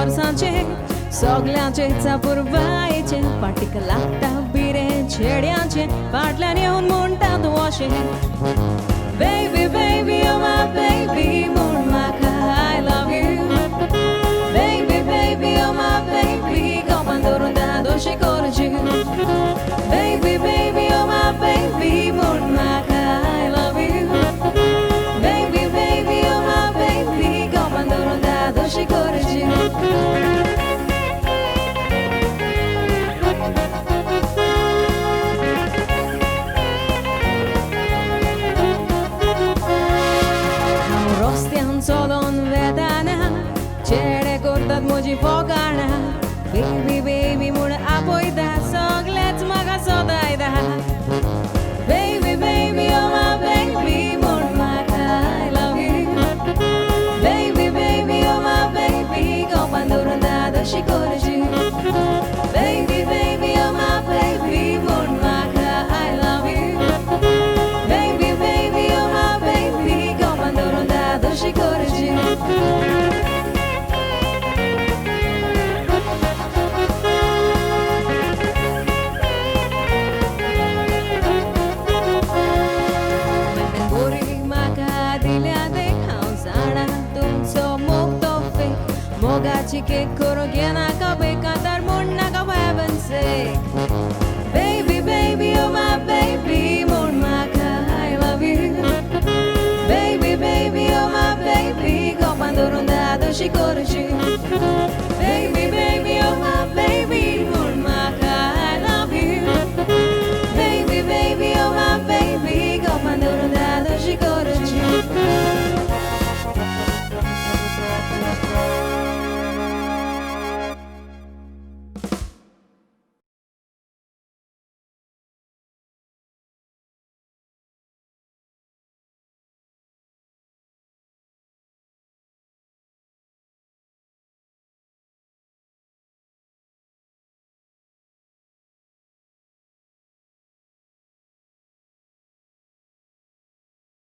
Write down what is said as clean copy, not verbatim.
वर्सांचे सगळ्यांचे चापुरबायेचे पाटीक लागता बिरे छेड्यांचे फाटल्यान येवन म्हणटात वशे Baby, baby, you're my baby म्हूण म्हाका I love you Baby, baby, you're my baby गोपान धरून दादोशी करची Baby, baby, you're my baby म्हूण म्हाका I love you Baby, baby, you're my baby गोपान धरून दादोशी करची Solon vedana Chere kortat moji fogana Baby, baby, mun apoida Soglets maga sodaida Baby, baby, you're my baby Mun maga, I love you Baby, baby, you're my baby Gopan durunda doshi korji Baby, baby, you're my baby Mun maga, I love you Baby, baby, you're my baby Gopan durunda doshi korji Mogaci che coroghiana cabe cantar munna ka for heaven's sake Baby, baby, you're my baby mun maka I love you Baby, baby, you're my baby Gopan durunda doshi korji